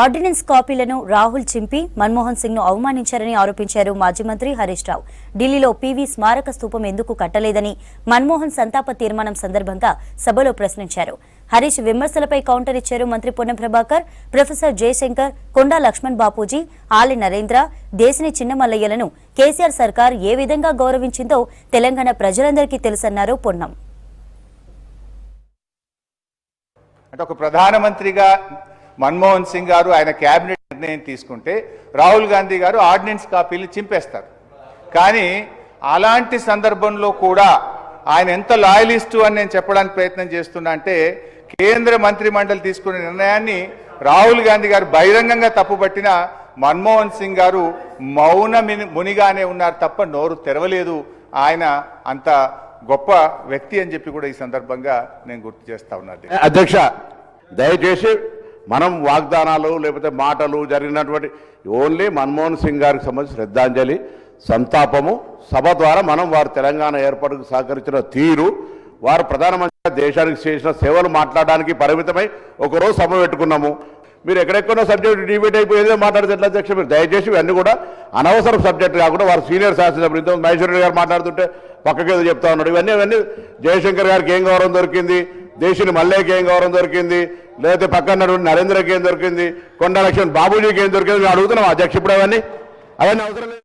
Ordinance కాపీలను రాహుల్ చింపి మన్మోహన్ సింగ్ ను అవమానించారని ఆరోపించారు మాజీ మంత్రి హరీష్ రావు. ఢిల్లీలో పీవీ స్మారక స్తూపం ఎందుకు కట్టలేదని మన్మోహన్ సంతాప తీర్మానం సందర్భంగా సభలో ప్రశ్నించారు. హరీష్ విమర్శలపై కౌంటర్ ఇచ్చారు మంత్రి పొన్నం ప్రభాకర్, ప్రొఫెసర్ జయశంకర్, కొండా లక్ష్మణ్ బాపూజీ, ఆలి నరేంద్ర, దేశిని చిన్నమల్లయ్యలను కేసీఆర్ సర్కార్ ఏ విధంగా గౌరవించిందో తెలంగాణ ప్రజలందరికీ తెలుసన్నారు పొన్నం. అంటే ఒక ప్రధానమంత్రిగా మన్మోహన్ సింగ్ గారు ఆయన కేబినెట్ నిర్ణయం తీసుకుంటే రాహుల్ గాంధీ గారు ఆర్డినెన్స్ కాపీలు చింపేస్తారు. కానీ అలాంటి సందర్భంలో కూడా ఆయన ఎంత లాయలిస్టు అని నేను చెప్పడానికి ప్రయత్నం చేస్తున్నా అంటే కేంద్ర మంత్రి మండలి తీసుకున్న నిర్ణయాన్ని రాహుల్ గాంధీ గారు బహిరంగంగా తప్పుపట్టిన మన్మోహన్ సింగ్ గారు మౌన మునిగానే ఉన్నారు తప్ప నోరు తెరవలేదు. ఆయన అంత గొప్ప వ్యక్తి అని చెప్పి కూడా ఈ సందర్భంగా నేను గుర్తు చేస్తా ఉన్నాను. అధ్యక్ష, దయచేసి మనం వాగ్దానాలు లేకపోతే మాటలు జరిగినటువంటి ఓన్లీ మన్మోహన్ సింగ్ గారికి సంబంధించి శ్రద్ధాంజలి సంతాపము సభ ద్వారా మనం వారు తెలంగాణ ఏర్పాటుకు సహకరించిన తీరు, వారు ప్రధానమంత్రిగా దేశానికి చేసిన సేవలు మాట్లాడడానికి పరిమితమై ఒకరోజు సభ పెట్టుకున్నాము. మీరు ఎక్కడెక్కడో సబ్జెక్టు డిబేట్ అయిపోయేదో మాట్లాడితే ఎట్లా అధ్యక్ష? మీరు దయచేసి ఇవన్నీ కూడా అనవసరం సబ్జెక్టు కాకుండా వారు సీనియర్ శాసనసభ్యులతో మహేశ్వర గారు మాట్లాడుతుంటే పక్కకేదో చెప్తా ఉన్నాడు. ఇవన్నీ జయశంకర్ గారికి ఏం గౌరవం దొరికింది, దేశిని మల్లయ్యకి ఏం గౌరవం దొరికింది, లేకపోతే పక్కన నరేంద్రకి ఏం దొరికింది, కొండా లక్ష్మణ్ బాబూజీకి ఏం దొరికింది అడుగుతున్నాం అధ్యక్ష. ఇప్పుడు అవన్నీ అవసరం లేదు.